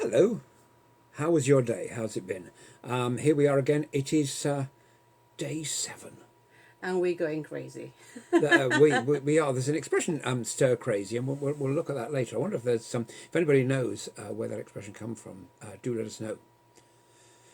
Hello, how was your day? How's it been? Here we are again. It is day 7. And we're going crazy. We are. There's an expression, stir crazy, and we'll look at that later. I wonder if there's some, if anybody knows where that expression come from. Do let us know.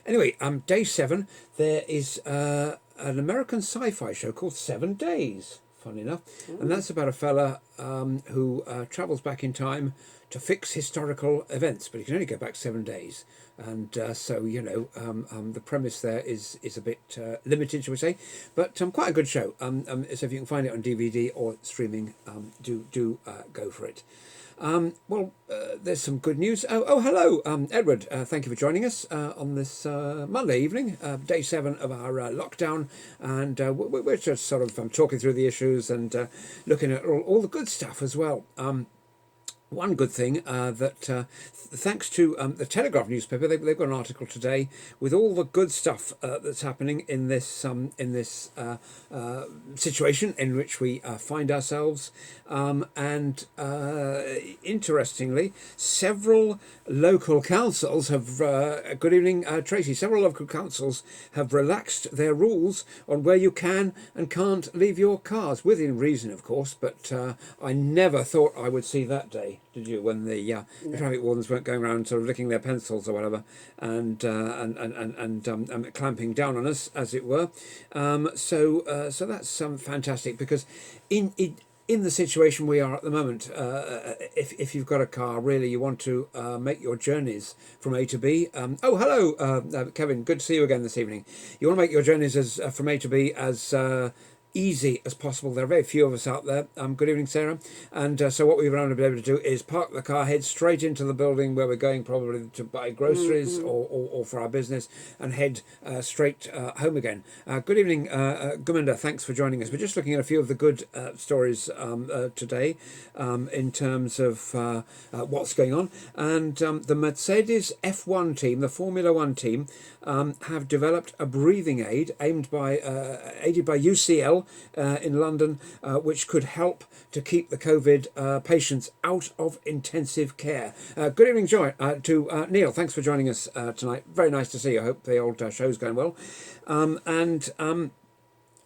Anyway, day 7. There is an American sci-fi show called 7 Days. Funny enough, and that's about a fella who travels back in time to fix historical events, but he can only go back 7 days. And so, the premise there is a bit limited, shall we say, but quite a good show. So if you can find it on DVD or streaming, do go for it. There's some good news. Hello, Edward. Thank you for joining us on this Monday evening, day 7 of our lockdown, and we're just sort of talking through the issues and looking at all the good stuff as well. One good thing thanks to the Telegraph newspaper, they've got an article today with all the good stuff that's happening in this situation in which we find ourselves. And interestingly, several local councils have, good evening, Tracy, several local councils have relaxed their rules on where you can and can't leave your cars, within reason, of course, but I never thought I would see that day. Did you, when the traffic wardens weren't going around sort of licking their pencils or whatever, and clamping down on us, as it were. So that's fantastic, because in the situation we are at the moment, if you've got a car, really you want to make your journeys from A to B. Hello, Kevin. Good to see you again this evening. You want to make your journeys as from A to B as easy as possible. There are very few of us out there. Good evening, Sarah. And so what we've been able to do is park the car, head straight into the building where we're going, probably to buy groceries or for our business, and head straight home again. Good evening, Guminda. Thanks for joining us. We're just looking at a few of the good stories today in terms of what's going on. And the Mercedes F1 team, the Formula One team, have developed a breathing aid aided by UCL in London, which could help to keep the COVID patients out of intensive care. Good evening, to Neil. Thanks for joining us tonight. Very nice to see you. I hope the old show's going well.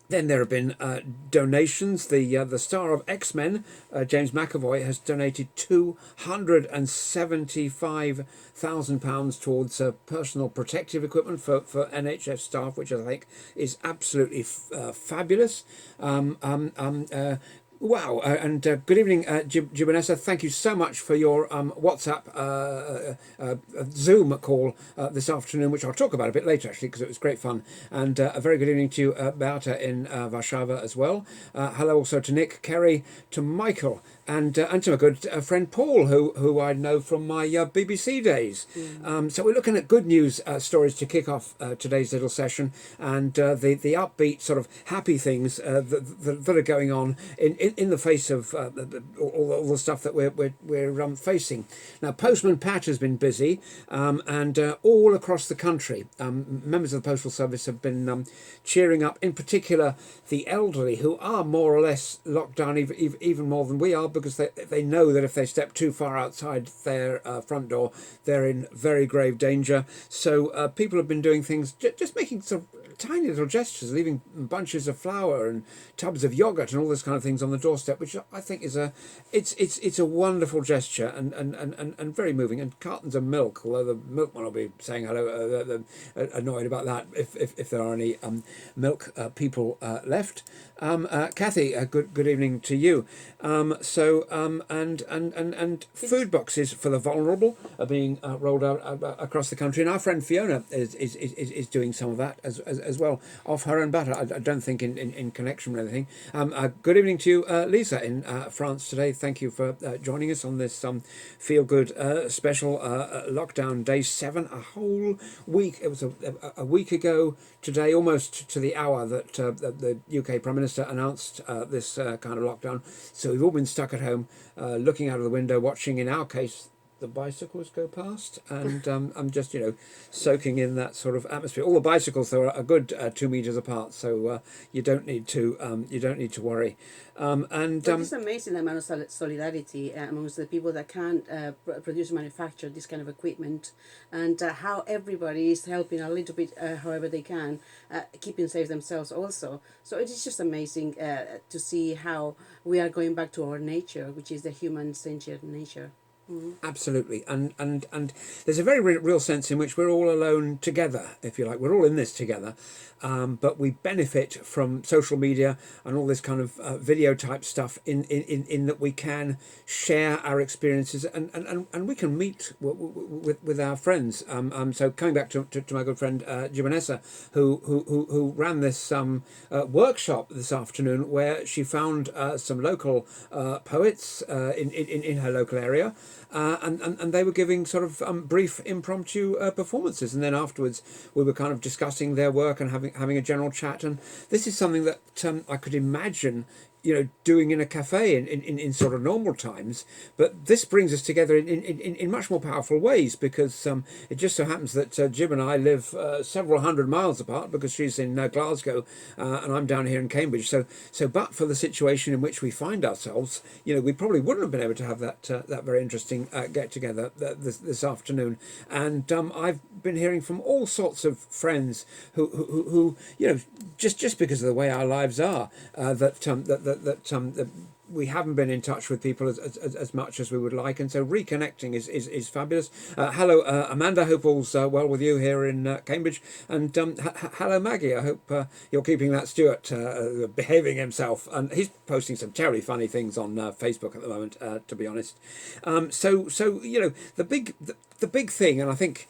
Then there have been donations. The star of X-Men, James McAvoy, has donated £275,000 towards personal protective equipment for NHS staff, which I think is absolutely fabulous. Wow, and good evening, Jibanessa. Thank you so much for your WhatsApp Zoom call this afternoon, which I'll talk about a bit later, actually, because it was great fun. And a very good evening to you, Beata, in Warszawa as well. Hello also to Nick, Kerry, to Michael, and to my good friend Paul, who I know from my BBC days. So we're looking at good news stories to kick off today's little session, and the upbeat sort of happy things that are going on in the face of all the stuff that we're facing. Now, Postman Pat has been busy, and all across the country, members of the Postal Service have been cheering up, in particular the elderly, who are more or less locked down even more than we are, because they know that if they step too far outside their front door, they're in very grave danger. So people have been doing things, just making sort of tiny little gestures, leaving bunches of flour and tubs of yogurt and all this kind of things on the doorstep, which I think is it's a wonderful gesture and very moving. And cartons of milk, although the milkman will be saying hello, annoyed about that if there are any milk people left. Kathy, good evening to you. And food boxes for the vulnerable are being rolled out across the country, and our friend Fiona is doing some of that as well, off her own bat. I don't think in connection with anything. Good evening to you, Lisa, in France today. Thank you for joining us on this feel good special lockdown day 7. A whole week. It was a week ago today, almost to the hour, that the UK Prime Minister announced this kind of lockdown. So we've all been stuck at home, looking out of the window, watching, in our case, the bicycles go past, and I'm just soaking in that sort of atmosphere. All the bicycles though are a good 2 meters apart, so you don't need to worry. But it's amazing the amount of solidarity amongst the people that can't produce and manufacture this kind of equipment, and how everybody is helping a little bit, however they can, keeping safe themselves also. So it is just amazing to see how we are going back to our nature, which is the human sentient nature. Absolutely, and there's a very real sense in which we're all alone together, if you like. We're all in this together, but we benefit from social media and all this kind of video type stuff in that we can share our experiences, and we can meet with our friends. So coming back to my good friend Jimeneza, who ran this workshop this afternoon, where she found some local poets in her local area. And they were giving sort of brief impromptu performances, and then afterwards we were kind of discussing their work and having a general chat. And this is something that I could imagine doing in a cafe in sort of normal times, but this brings us together in much more powerful ways, because it just so happens that Jim and I live several hundred miles apart, because she's in Glasgow and I'm down here in Cambridge. So but for the situation in which we find ourselves, we probably wouldn't have been able to have that very interesting get together this afternoon. And I've been hearing from all sorts of friends who just because of the way our lives are, that we haven't been in touch with people as much as we would like, and so reconnecting is fabulous. Hello, Amanda. Hope all's well with you here in Cambridge, and hello, Maggie. I hope you're keeping that Stuart behaving himself, and he's posting some terribly funny things on Facebook at the moment. To be honest, so the big thing, and I think.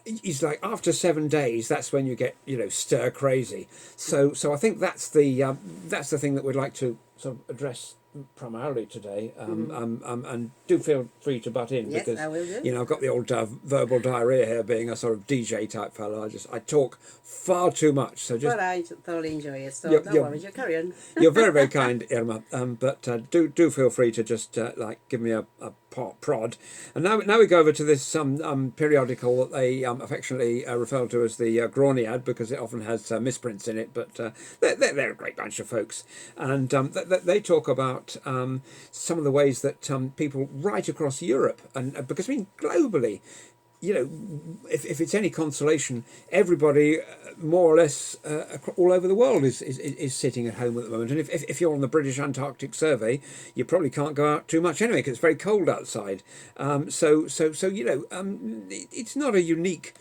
He's like, after 7 days, that's when you get stir crazy. So I think that's the thing that we'd like to sort of address primarily today, and do feel free to butt in, Yes, because I will do. I've got the old verbal diarrhea here, being a sort of DJ type fellow. I talk far too much, so just But I thoroughly enjoy it, so You're- don't you're- worry, you carry on. you're very, very kind, Irma. But do feel free to just give me a prod. And now we go over to this periodical that they affectionately refer to as the Groniad, because it often has misprints in it. But they're a great bunch of folks, and they talk about some of the ways that people right across Europe, and because globally, if it's any consolation, everybody more or less all over the world is sitting at home at the moment. And if you're on the British Antarctic Survey, you probably can't go out too much anyway, because it's very cold outside. So it's not a unique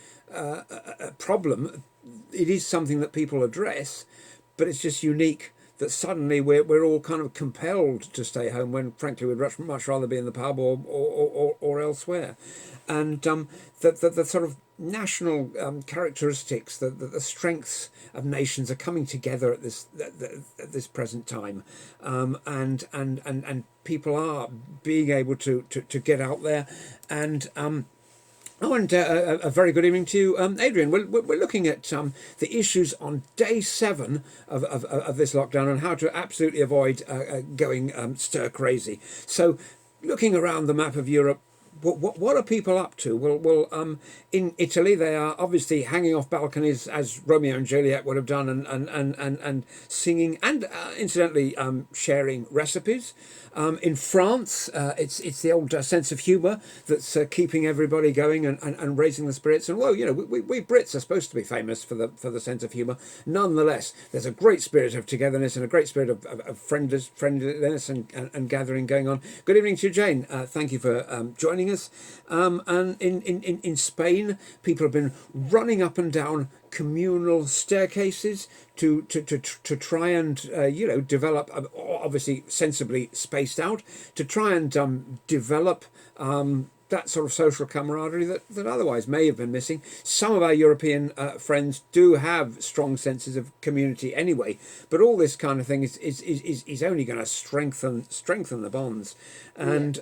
problem. It is something that people address, but it's just unique that suddenly we're all kind of compelled to stay home, when frankly we'd much rather be in the pub or elsewhere. And the sort of national characteristics, the strengths of nations are coming together at this present time, and people are being able to get out there. And and a very good evening to you, Adrian. We're looking at the issues on day 7 of this lockdown, and how to absolutely avoid going stir crazy. So, looking around the map of Europe, what are people up to? Well, in Italy, they are obviously hanging off balconies, as Romeo and Juliet would have done, and singing, and incidentally sharing recipes. In France, it's the old sense of humour that's keeping everybody going and raising the spirits. And well, we Brits are supposed to be famous for the sense of humour. Nonetheless, there's a great spirit of togetherness and a great spirit of friendliness and gathering going on. Good evening to you, Jane. Thank you for joining us. And in Spain, people have been running up and down communal staircases to try and develop, obviously sensibly spaced out, to try and develop that sort of social camaraderie that otherwise may have been missing. Some of our European friends do have strong senses of community anyway, but all this kind of thing is only going to strengthen the bonds, and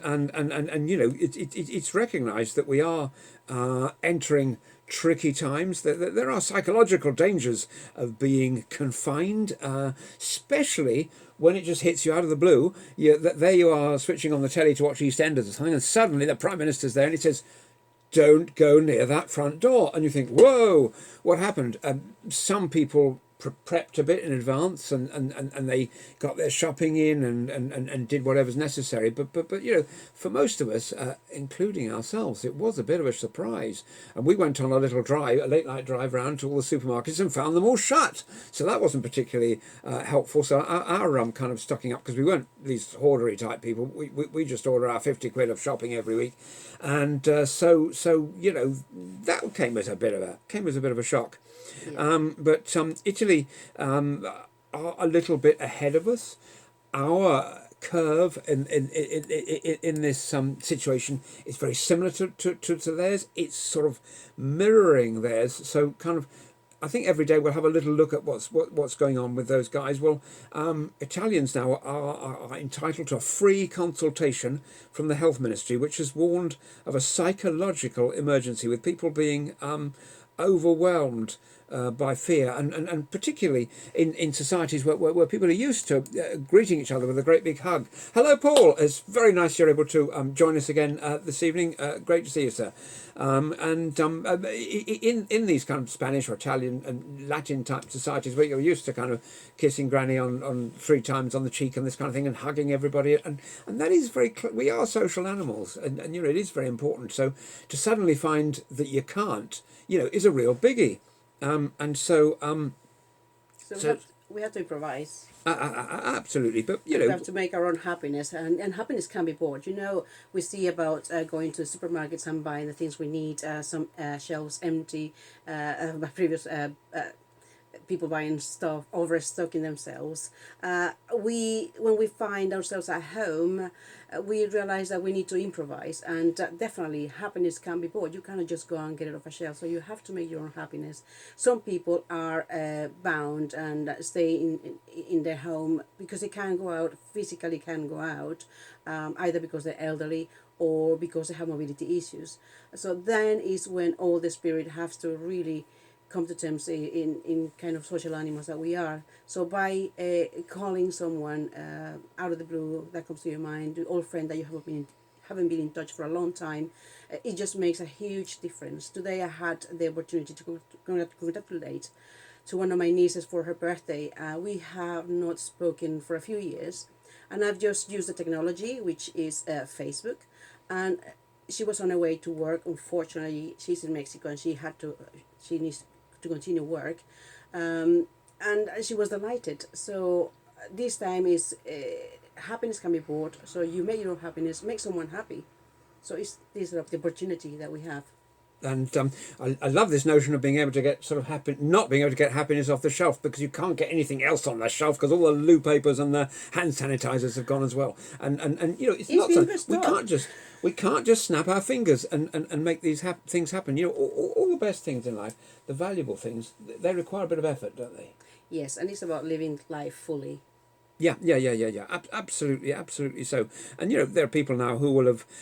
it's recognised that we are entering tricky times. There are psychological dangers of being confined, especially when it just hits you out of the blue. There you are switching on the telly to watch EastEnders or something, and suddenly the Prime Minister's there and he says, don't go near that front door. And you think, whoa, what happened? Some people prepped a bit in advance and they got their shopping in and did whatever's necessary. But for most of us, including ourselves, it was a bit of a surprise. And we went on a little drive, a late night drive round to all the supermarkets and found them all shut. So that wasn't particularly helpful. So our kind of stocking up, because we weren't these hoardery type people. We just order our 50 quid of shopping every week. And so that came as a bit of a shock. Yeah. But Italy are a little bit ahead of us. Our curve in this situation is very similar to theirs. It's sort of mirroring theirs. So kind of, I think every day we'll have a little look at what's going on with those guys. Well, Italians now are entitled to a free consultation from the health ministry, which has warned of a psychological emergency with people being overwhelmed by fear, and particularly in societies where people are used to greeting each other with a great big hug. Hello, Paul. It's very nice you're able to join us again this evening. Great to see you, sir. In these kind of Spanish or Italian and Latin type societies where you're used to kind of kissing granny on 3 times on the cheek and this kind of thing and hugging everybody, and that is we are social animals, and it is very important. So to suddenly find that you can't, is a real biggie. We have to improvise. Absolutely, but we have to make our own happiness, and happiness can be bought. We see about going to supermarkets and buying the things we need. Some shelves empty. Previous people buying stuff, overstocking themselves. When we find ourselves at home, we realize that we need to improvise, and definitely happiness can be bought. You cannot just go and get it off a shelf, so you have to make your own happiness. Some people are bound and stay in their home because they can't go out, physically can't go out, either because they're elderly or because they have mobility issues. So then is when all the spirit has to really come to terms in kind of social animals that we are. So by calling someone out of the blue that comes to your mind, the old friend that you haven't been in touch for a long time, it just makes a huge difference. Today I had the opportunity to congratulate to one of my nieces for her birthday. We have not spoken for a few years, and I've just used the technology, which is Facebook, and she was on her way to work. Unfortunately, she's in Mexico and she needs to continue work, and she was delighted. So this time is happiness can be bought. So you make your own happiness, make someone happy. So it's this sort of the opportunity that we have. And I love this notion of being able to get not being able to get happiness off the shelf, because you can't get anything else on the shelf because all the loo papers and the hand sanitizers have gone as well. And it's not so we can't just snap our fingers and make these things happen. All the best things in life, the valuable things, they require a bit of effort, don't they? Yes, and it's about living life fully. Yeah. Absolutely so. And there are people now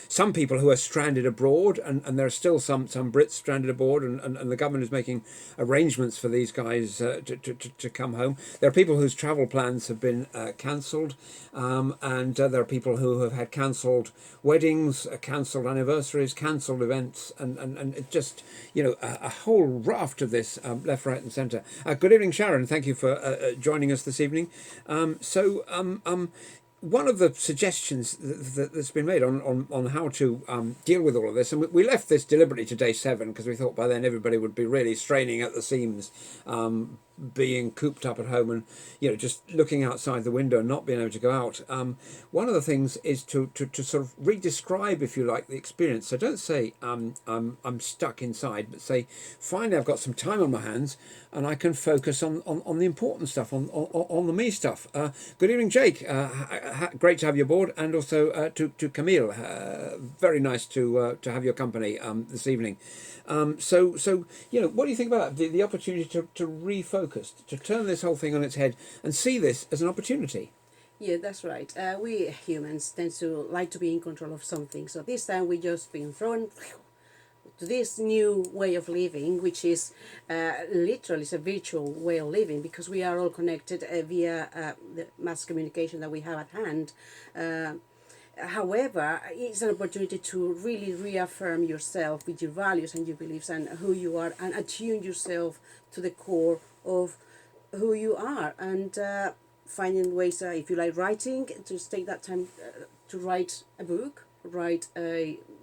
some people who are stranded abroad, and there are still some Brits stranded abroad, and the government is making arrangements for these guys to come home. There are people whose travel plans have been cancelled, and there are people who have had cancelled weddings, cancelled anniversaries, cancelled events, and it just a whole raft of this left, right, and centre. Good evening, Sharon. Thank you for joining us this evening. One of the suggestions that's been made on how to deal with all of this, and we left this deliberately to day 7 because we thought by then everybody would be really straining at the seams, being cooped up at home and just looking outside the window and not being able to go out. One of the things is to sort of re-describe, if you like, the experience. So don't say I'm stuck inside, but say finally I've got some time on my hands and I can focus on the important stuff, on the me stuff. Good evening, Jake. Great to have you aboard, and also to Camille. Very nice to have your company this evening. So what do you think about that? The opportunity to refocus, to turn this whole thing on its head and see this as an opportunity. Yeah, that's right. We humans tend to like to be in control of something. So this time we just been thrown to this new way of living, which is literally it's a virtual way of living, because we are all connected via the mass communication that we have at hand. However, it's an opportunity to really reaffirm yourself with your values and your beliefs and who you are, and attune yourself to the core of who you are, and finding ways, if you like writing, to take that time to write a book, write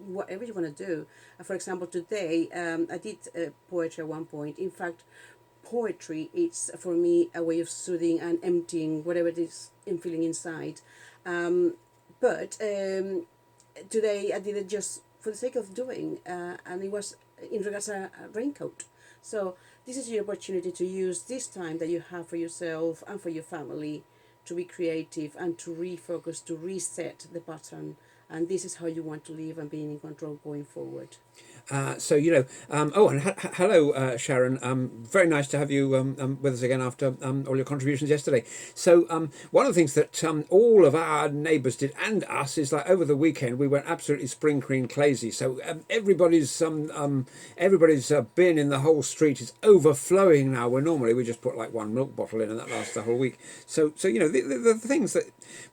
whatever you want to do. For example, today I did poetry at one point. In fact, poetry, it's for me a way of soothing and emptying whatever it is I'm feeling inside. But today I did it just for the sake of doing, and it was in regards to a raincoat. So this is your opportunity to use this time that you have for yourself and for your family to be creative and to refocus, to reset the pattern. And this is how you want to live and being in control going forward. So hello, Sharon. Very nice to have you with us again after all your contributions yesterday. So one of the things that all of our neighbours did, and us, is like over the weekend we went absolutely spring clean crazy. So everybody's bin in the whole street is overflowing now. Where normally we just put like one milk bottle in and that lasts the whole week. So the things that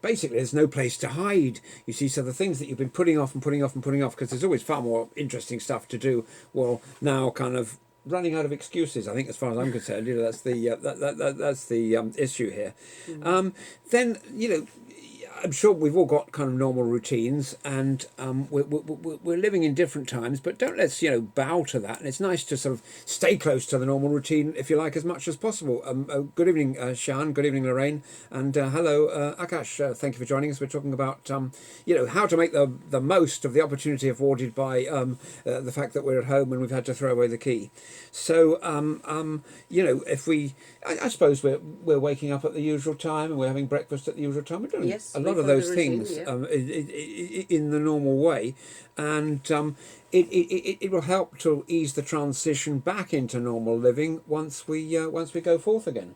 basically there's no place to hide. You see, so the things that you've been putting off because there's always far more interesting stuff to do, well, now kind of running out of excuses. I think, as far as I'm concerned, that's the issue here. Then I'm sure we've all got kind of normal routines, and we're living in different times, but don't let's bow to that. And it's nice to sort of stay close to the normal routine, if you like, as much as possible. Good evening, Shan. Good evening, Lorraine, and hello, Akash. Thank you for joining us. We're talking about how to make the most of the opportunity afforded by the fact that we're at home and we've had to throw away the key. So if we, I suppose we're waking up at the usual time and we're having breakfast at the usual time. We're doing a lot of those things in the normal way, and it will help to ease the transition back into normal living once we go forth again.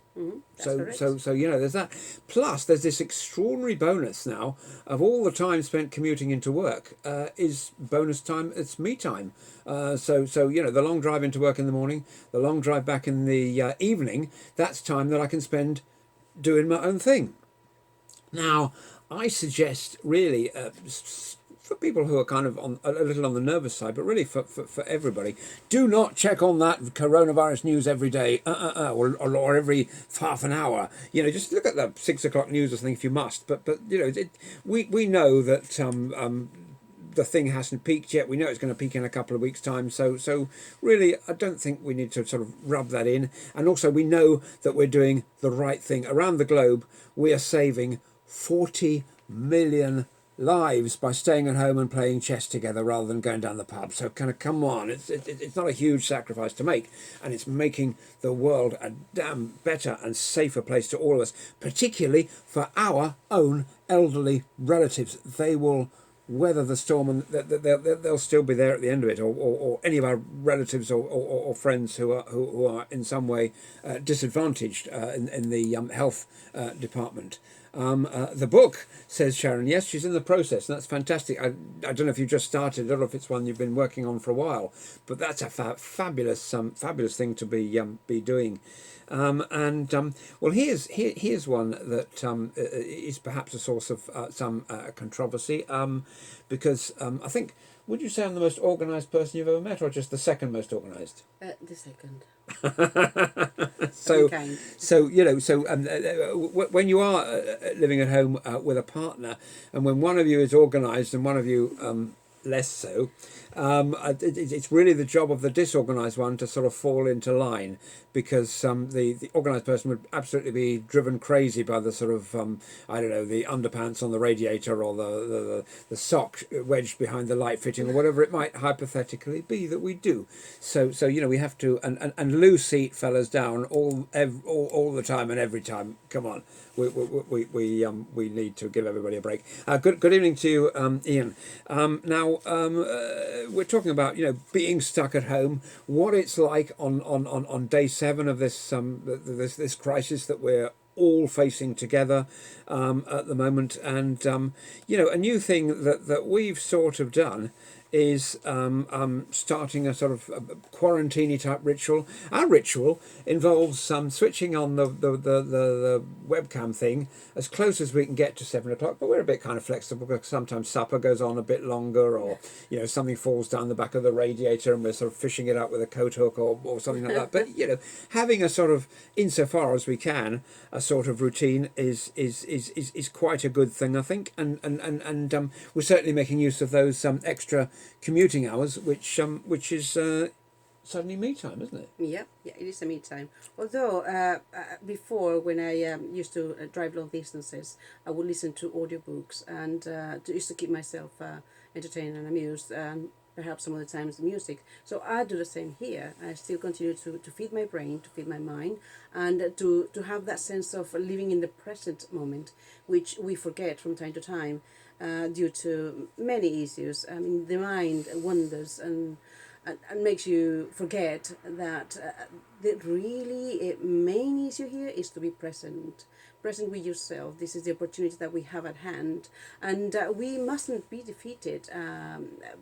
So there's that. Plus, there's this extraordinary bonus now of all the time spent commuting into work is bonus time. It's me time. So the long drive into work in the morning, the long drive back in the evening. That's time that I can spend doing my own thing. Now, I suggest really for people who are kind of a little on the nervous side, but really for everybody, do not check on that coronavirus news every day or every half an hour. Just look at the 6 o'clock news or something if you must. But we know that the thing hasn't peaked yet. We know it's going to peak in a couple of weeks' time. So really, I don't think we need to sort of rub that in. And also, we know that we're doing the right thing. Around the globe, we are saving 40 million lives by staying at home and playing chess together rather than going down the pub. So kind of come on, it's not a huge sacrifice to make, and it's making the world a damn better and safer place to all of us, particularly for our own elderly relatives. They will weather the storm, and they'll still be there at the end of it, or any of our relatives or friends who are in some way disadvantaged in the health department. The book, says Sharon, yes, she's in the process, and that's fantastic. I don't know if you just started, I don't know if it's one you've been working on for a while, but that's a fabulous thing to be doing. Well, here's one that is perhaps a source of some controversy, because I think, would you say I'm the most organised person you've ever met, or just the second most organised? The second. When you are living at home with a partner, and when one of you is organised and one of you less so, it's really the job of the disorganised one to sort of fall into line, because the organised person would absolutely be driven crazy by the sort of the underpants on the radiator, or the sock wedged behind the light fitting, or whatever it might hypothetically be that we do. So we have to and loose seat fellas down all the time and every time. Come on, we need to give everybody a break. Good evening to you, Ian. Now we're talking about being stuck at home, what it's like on day 7 of this crisis that we're all facing together at the moment. And a new thing that we've sort of done is starting a sort of quarantine type ritual. Our ritual involves switching on the webcam thing as close as we can get to 7 o'clock, but we're a bit kind of flexible because sometimes supper goes on a bit longer, or something falls down the back of the radiator and we're sort of fishing it out with a coat hook or something like that. But having a sort of, insofar as we can, a sort of routine is quite a good thing, I think, and we're certainly making use of those extra commuting hours, which is suddenly me time, isn't it? Yeah, it is a me time. Although before, when I used to drive long distances, I would listen to audiobooks and used to keep myself entertained and amused. Perhaps some of the times the music. So I do the same here. I still continue to feed my brain, to feed my mind, and to have that sense of living in the present moment, which we forget from time to time due to many issues. I mean, the mind wanders and makes you forget that the really main issue here is to be present with yourself. This is the opportunity that we have at hand, and we mustn't be defeated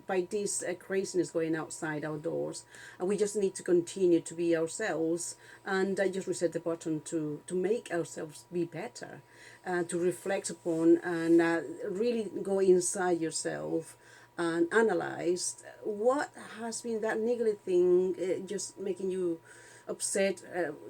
by this craziness going outside our doors. And we just need to continue to be ourselves and just reset the button to make ourselves be better, to reflect upon and really go inside yourself and analyze what has been that niggly thing just making you upset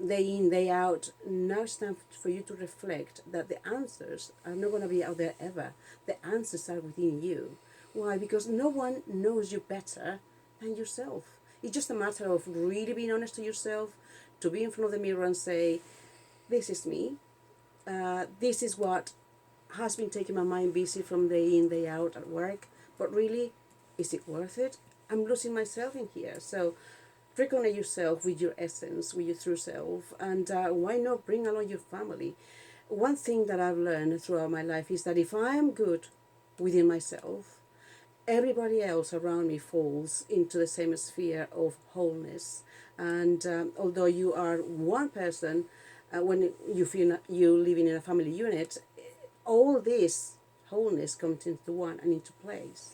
day in, day out. Now it's time for you to reflect that the answers are not going to be out there ever. The answers are within you. Why? Because no one knows you better than yourself. It's just a matter of really being honest to yourself, to be in front of the mirror and say, this is me. This is what has been taking my mind busy from day in, day out at work. But really, is it worth it? I'm losing myself in here. So recognize yourself with your essence, with your true self, and why not bring along your family? One thing that I've learned throughout my life is that if I am good within myself, everybody else around me falls into the same sphere of wholeness. And although you are one person, when you feel you living in a family unit, all this wholeness comes into one and into place.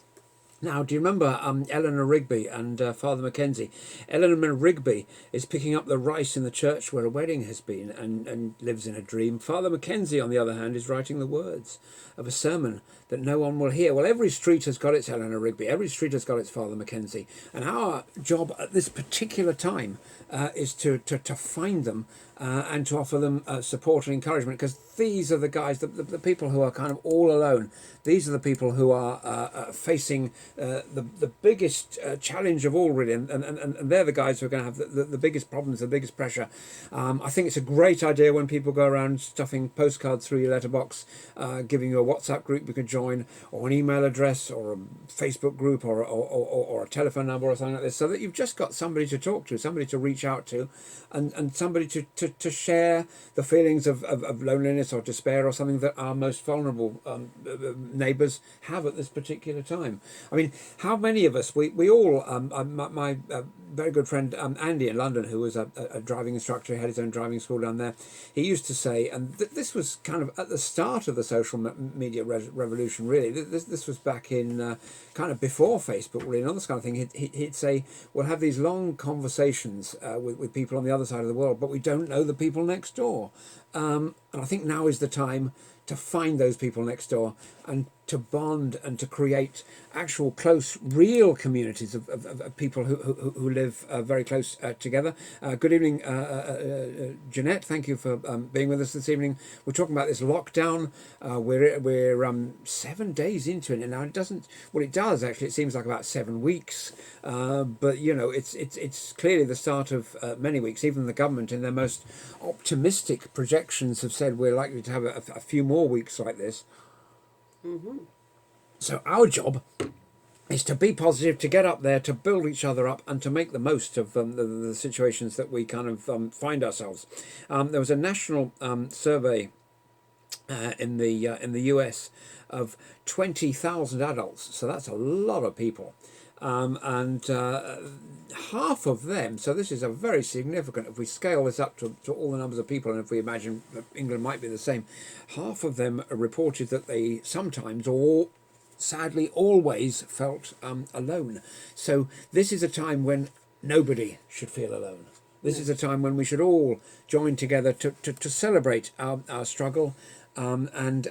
Now, do you remember Eleanor Rigby and Father Mackenzie? Eleanor Rigby is picking up the rice in the church where a wedding has been and lives in a dream. Father Mackenzie, on the other hand, is writing the words of a sermon that no one will hear. Well, every street has got its Eleanor Rigby. Every street has got its Father Mackenzie. And our job at this particular time is to find them and to offer them support and encouragement, because these are the guys, the people who are kind of all alone. These are the people who are facing the biggest challenge of all, really, and they're the guys who are going to have the biggest problems, the biggest pressure. I think it's a great idea when people go around stuffing postcards through your letterbox, giving you a WhatsApp group you can join, or an email address, or a Facebook group, or a telephone number, or something like this, so that you've just got somebody to talk to, somebody to reach out to, and somebody to share the feelings of loneliness or despair or something that our most vulnerable neighbours have at this particular time. I mean, how many of us, we all, my very good friend Andy in London, who was a driving instructor, he had his own driving school down there, he used to say, and this was kind of at the start of the social media revolution, really, this was back in kind of before Facebook, really, and all this kind of thing, he'd say, we'll have these long conversations with people on the other side of the world, but we don't know the people next door. And I think now is the time to find those people next door and to bond and to create actual close, real communities of people who live very close together. Good evening, Jeanette. Thank you for being with us this evening. We're talking about this lockdown. We're 7 days into it, and now it doesn't. Well, it does actually. It seems like about 7 weeks, but you know, it's clearly the start of many weeks. Even the government, in their most optimistic projections, have said we're likely to have a few more weeks like this. Mm-hmm. So our job is to be positive, to get up there, to build each other up, and to make the most of the situations that we kind of find ourselves. There was a national survey in the US of 20,000 adults, so that's a lot of people. And half of them, so this is a very significant, if we scale this up to all the numbers of people, and if we imagine that England might be the same, half of them reported that they sometimes or sadly always felt alone. So this is a time when nobody should feel alone. This is a time when we should all join together to celebrate our struggle, and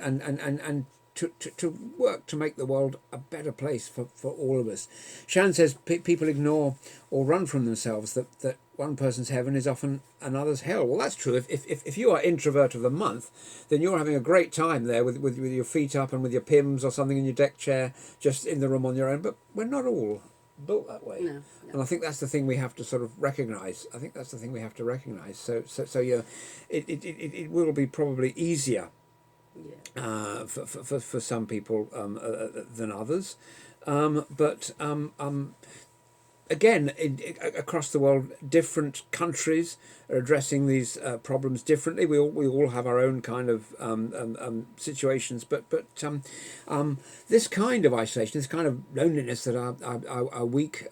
to work to make the world a better place for all of us. Sharon says people ignore or run from themselves, that one person's heaven is often another's hell. Well, that's true. If you are introvert of the month, then you're having a great time there with your feet up and with your Pims or something in your deck chair, just in the room on your own. But we're not all built that way. No. And I think that's the thing we have to sort of recognise. I think that's the thing we have to recognise. So yeah, it will be probably easier for some people than others, but again, across the world, different countries are addressing these problems differently. We all have our own kind of situations, but this kind of isolation, this kind of loneliness that our weak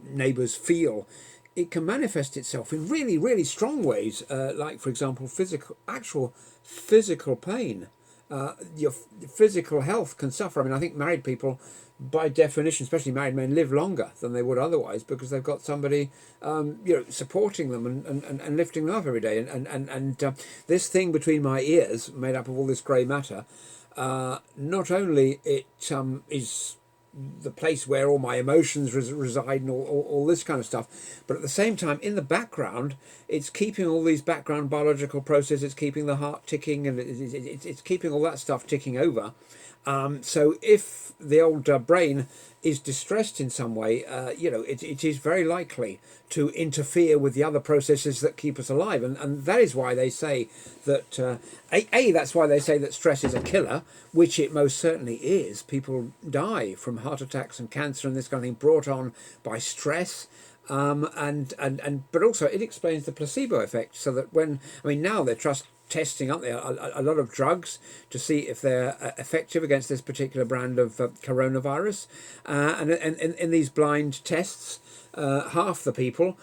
neighbours feel, it can manifest itself in really, really strong ways, like, for example, actual physical pain. Your physical health can suffer. I mean, I think married people, by definition, especially married men, live longer than they would otherwise because they've got somebody, supporting them and lifting them up every day. And this thing between my ears, made up of all this grey matter, not only it is the place where all my emotions reside and all this kind of stuff, but at the same time, in the background, it's keeping all these background biological processes, it's keeping the heart ticking, and it's keeping all that stuff ticking over. So if the old brain is distressed in some way, it is very likely to interfere with the other processes that keep us alive. And that is why they say that, that's why they say that stress is a killer, which it most certainly is. People die from heart attacks and cancer and this kind of thing brought on by stress. But also it explains the placebo effect, so that now they're testing, aren't they, a lot of drugs to see if they're effective against this particular brand of coronavirus, and in these blind tests, half the people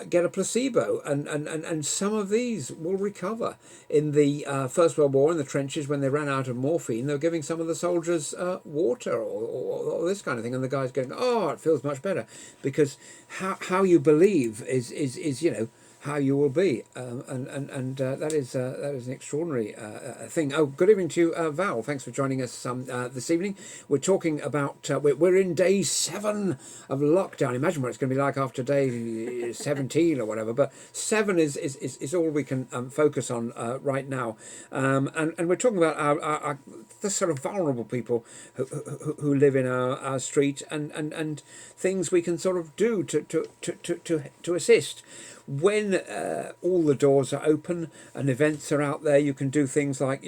get a placebo, and some of these will recover. In the First World War, in the trenches, when they ran out of morphine, they were giving some of the soldiers water or this kind of thing, and the guys going, "Oh, it feels much better," because how you believe is how you will be, that is an extraordinary thing. Oh, good evening to you, Val. Thanks for joining us this evening. We're talking about we're in day 7 of lockdown. Imagine what it's going to be like after day 17 or whatever. But 7 is all we can focus on right now, and we're talking about our the sort of vulnerable people who live in our street, and things we can sort of do to assist. When all the doors are open and events are out there, you can do things like,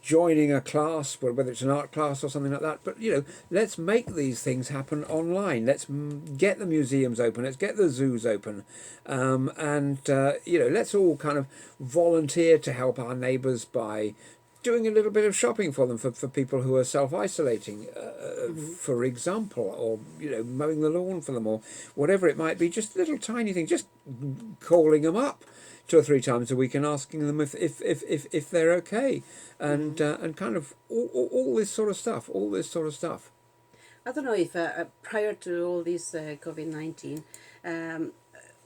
joining a class, whether it's an art class or something like that. But, let's make these things happen online. Let's get the museums open. Let's get the zoos open. Let's all kind of volunteer to help our neighbours by doing a little bit of shopping for them, for people who are self-isolating, for example, or mowing the lawn for them, or whatever it might be. Just little tiny things, just calling them up 2 or 3 times a week and asking them if they're okay, and kind of all this sort of stuff. I don't know if prior to all this COVID-19,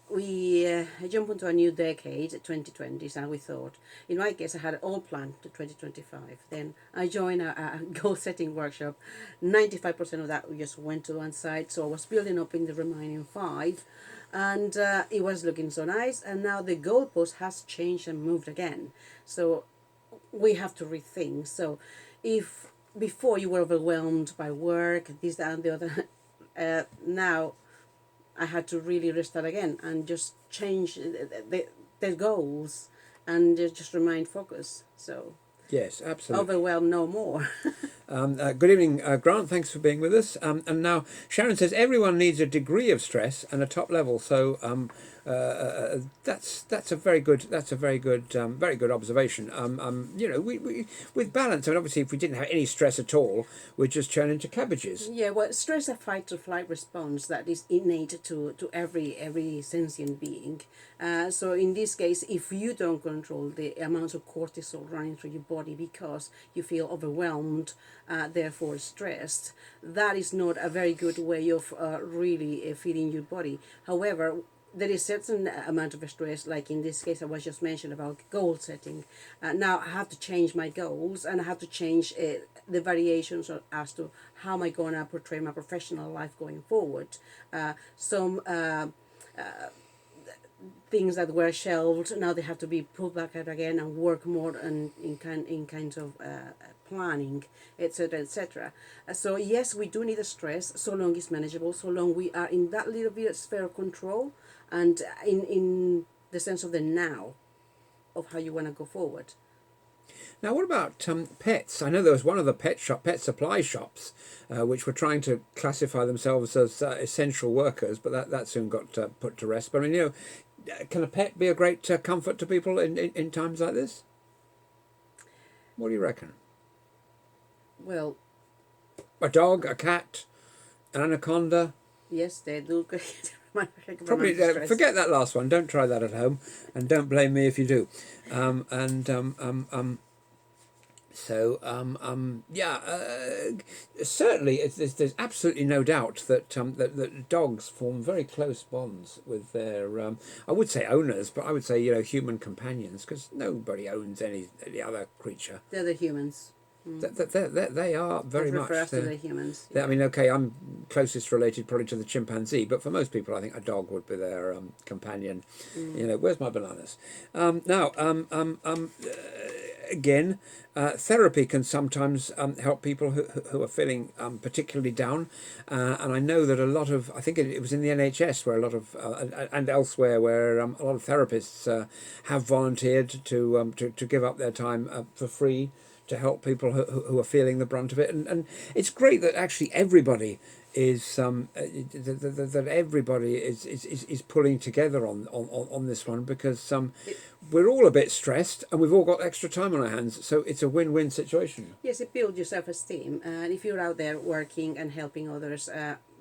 we jump into a new decade, 2020, and we thought, in my case, I had it all planned to 2025. Then I joined a goal setting workshop. 95% of that we just went to one side, so I was building up in the remaining 5, and it was looking so nice. And now the goalpost has changed and moved again, so we have to rethink. So if before you were overwhelmed by work, this, that, and the other, now I had to really restart again and just change the goals and just remain focused. So yes, absolutely. Overwhelmed no more. Good evening, Grant. Thanks for being with us. And now Sharon says everyone needs a degree of stress and a top level. So that's a very good very good observation. We with balance. I mean, obviously, if we didn't have any stress at all, we'd just turn into cabbages. Yeah, well, stress is a fight or flight response that is innate to every sentient being. So in this case, if you don't control the amount of cortisol running through your body because you feel overwhelmed, therefore stressed, that is not a very good way of really feeding your body. However, there is certain amount of stress, like in this case I was just mentioned about goal setting. Now I have to change my goals, and I have to change the variations as to how am I going to portray my professional life going forward. Some things that were shelved, now they have to be put back out again and work more in kinds of planning, etc., etc. So yes, we do need a stress, so long it's manageable, so long we are in that little bit of sphere of control, and in the sense of the now of how you want to go forward. Now, what about pets? I know there was one of the pet supply shops, which were trying to classify themselves as essential workers, but that soon got put to rest. But I mean, can a pet be a great comfort to people in times like this? What do you reckon? Well, A dog, a cat, an anaconda? yes, they do. Probably forget that last one. Don't try that at home, and don't blame me if you do. Certainly, there's absolutely no doubt that dogs form very close bonds with their, I would say owners, but I would say human companions, because nobody owns any other creature. They're the humans. They are very They much. refer us to the humans. I mean, okay, I'm closest related probably to the chimpanzee, but for most people, I think a dog would be their companion. Where's my bananas? Again, therapy can sometimes help people who are feeling particularly down, and I know that a lot of, I think it was in the NHS where a lot of and elsewhere where a lot of therapists have volunteered to give up their time for free to help people who are feeling the brunt of it, and it's great that actually everybody is that everybody is pulling together on this one, because we're all a bit stressed and we've all got extra time on our hands, so it's a win-win situation. Yes, it builds your self-esteem, and if you're out there working and helping others,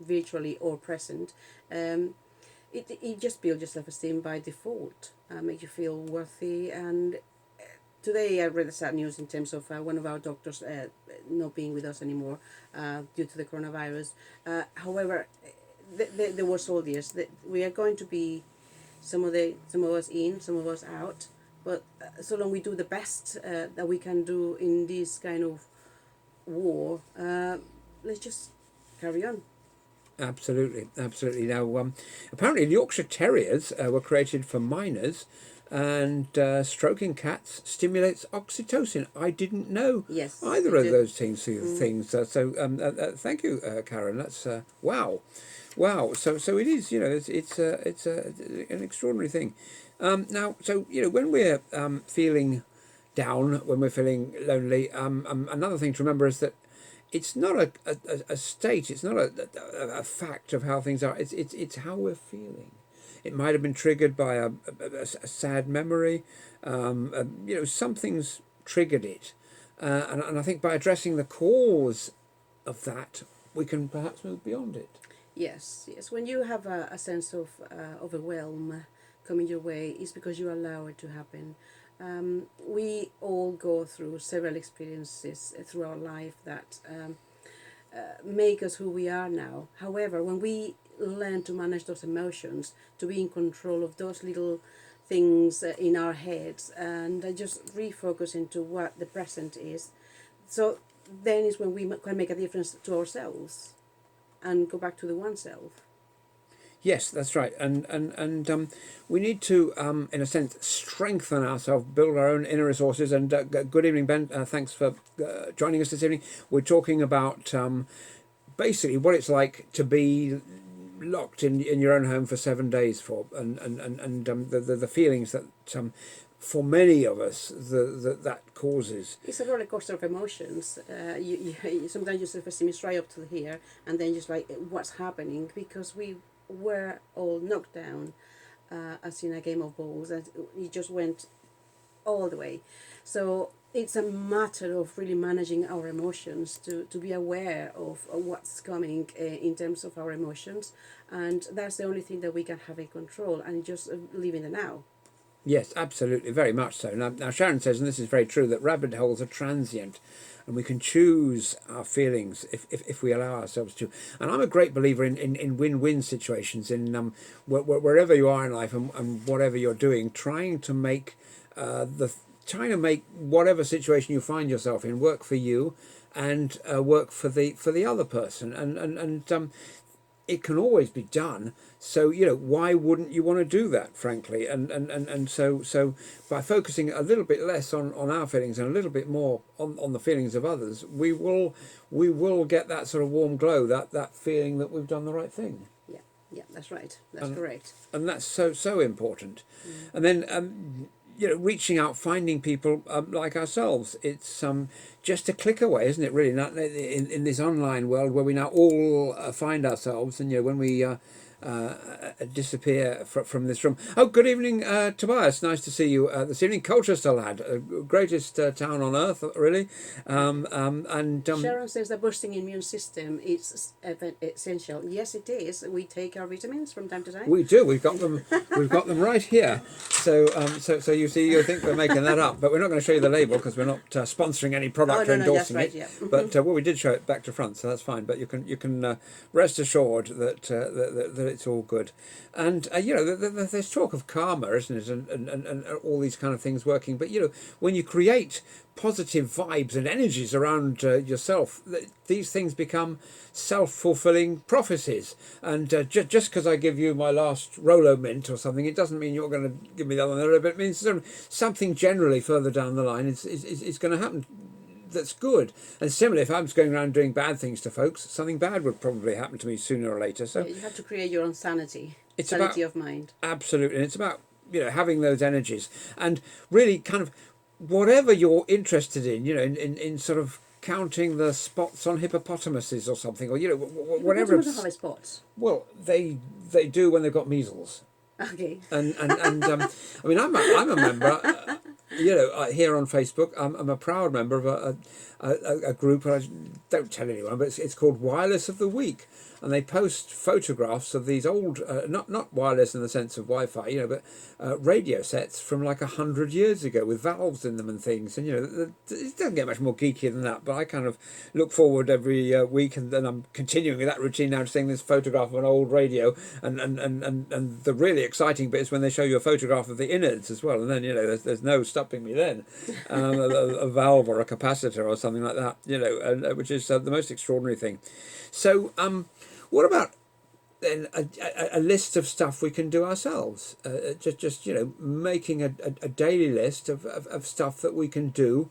virtually or present, it just builds your self-esteem by default, make you feel worthy. And today I read the sad news in terms of one of our doctors not being with us anymore due to the coronavirus. However, there were soldiers. We are going to be some of us in, some of us out. But so long we do the best that we can do in this kind of war, let's just carry on. Absolutely. Now, apparently Yorkshire Terriers were created for minors, and stroking cats stimulates oxytocin. I didn't know either of those things. Thank you, Karen. That's wow. So it is. It's an extraordinary thing. Now, so when we're feeling down, when we're feeling lonely, another thing to remember is that it's not a state. It's not a fact of how things are. It's how we're feeling. It might have been triggered by a sad memory. Something's triggered it, and I think by addressing the cause of that, we can perhaps move beyond it. Yes. When you have a sense of overwhelm coming your way, it's because you allow it to happen. We all go through several experiences through our life that make us who we are now. However, when we learn to manage those emotions, to be in control of those little things in our heads, and just refocus into what the present is, so then is when we can make a difference to ourselves and go back to the oneself. Yes, that's right, and we need to, in a sense, strengthen ourselves, build our own inner resources. And good evening, Ben. Thanks for joining us this evening. We're talking about basically what it's like to be locked in your own home for 7 days and the feelings that for many of us that causes. It's a roller coaster of emotions. You sometimes your self-esteem is right up to here, and then just like, what's happening? Because we were all knocked down, as in a game of balls, and it just went all the way. So it's a matter of really managing our emotions, to be aware of what's coming in terms of our emotions, and that's the only thing that we can have in control, and just live in the now. Yes, absolutely, very much so. Now Sharon says, and this is very true, that rabbit holes are transient, and we can choose our feelings if we allow ourselves to. And I'm a great believer in win-win situations, in wherever you are in life and whatever you're doing, trying to make whatever situation you find yourself in work for you, and work for the other person, and it can always be done. So why wouldn't you want to do that, frankly? And so by focusing a little bit less on our feelings and a little bit more on the feelings of others, we will get that sort of warm glow, that feeling that we've done the right thing. Yeah, that's right. That's correct. And that's so important. And then reaching out, finding people like ourselves. It's just a click away, isn't it? Really, not in this online world where we now all find ourselves, and when we disappear from this room. Oh, good evening, Tobias. Nice to see you this evening. Colchester lad, greatest town on earth, really. Sharon says that boosting immune system is essential. Yes, it is. We take our vitamins from time to time. We do. We've got them. We've got them right here. So you see, you think we're making that up, but we're not going to show you the label because we're not sponsoring any product or endorsing that's right, it. Yeah. But we did show it back to front, so that's fine. But you can rest assured that it's all good. And there's talk of karma, isn't it, and all these kind of things working. But when you create positive vibes and energies around yourself, these things become self-fulfilling prophecies. And just because I give you my last Rolo mint or something, it doesn't mean you're going to give me the other one. But it means something generally further down the line is going to happen that's good. And similarly, if I was going around doing bad things to folks, something bad would probably happen to me sooner or later. So you have to create your own sanity. It's sanity about, of mind. Absolutely. And it's about having those energies and really kind of whatever you're interested in, in sort of counting the spots on hippopotamuses or something, or whatever. Hippopotamuses don't have spots. Well, they do when they've got measles. Okay. And I mean, I'm a member. Here on Facebook, I'm a proud member of a group. I don't tell anyone, but it's called Wireless of the Week, and they post photographs of these old, not wireless in the sense of Wi-Fi, but radio sets from like 100 years ago with valves in them and things. And it doesn't get much more geeky than that. But I kind of look forward every week, and then I'm continuing with that routine now, seeing this photograph of an old radio, and the really exciting bit is when they show you a photograph of the innards as well, and then there's no stopping me then, a valve or a capacitor or something like that, which is the most extraordinary thing. So what about then a list of stuff we can do ourselves? Just making a daily list of stuff that we can do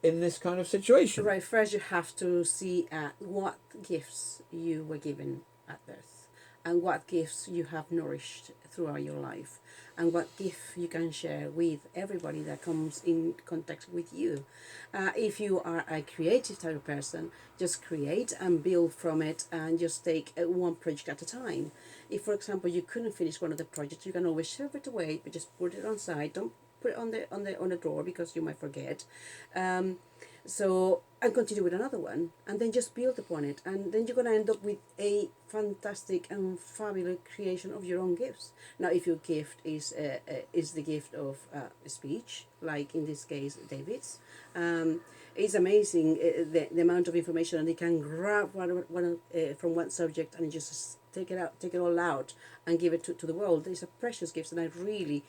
in this kind of situation. Right. First, you have to see what gifts you were given at birth, and what gifts you have nourished throughout your life, and what gift you can share with everybody that comes in contact with you. If you are a creative type of person, just create and build from it, and just take one project at a time. If, for example, you couldn't finish one of the projects, you can always shove it away, but just put it on side. Don't put it on the drawer because you might forget. And continue with another one, and then just build upon it, and then you're going to end up with a fantastic and fabulous creation of your own gifts. Now, if your gift is the gift of speech, like in this case David's, it's amazing the amount of information, and they can grab one from one subject and just take it all out and give it to the world. It's a precious gift, and I really,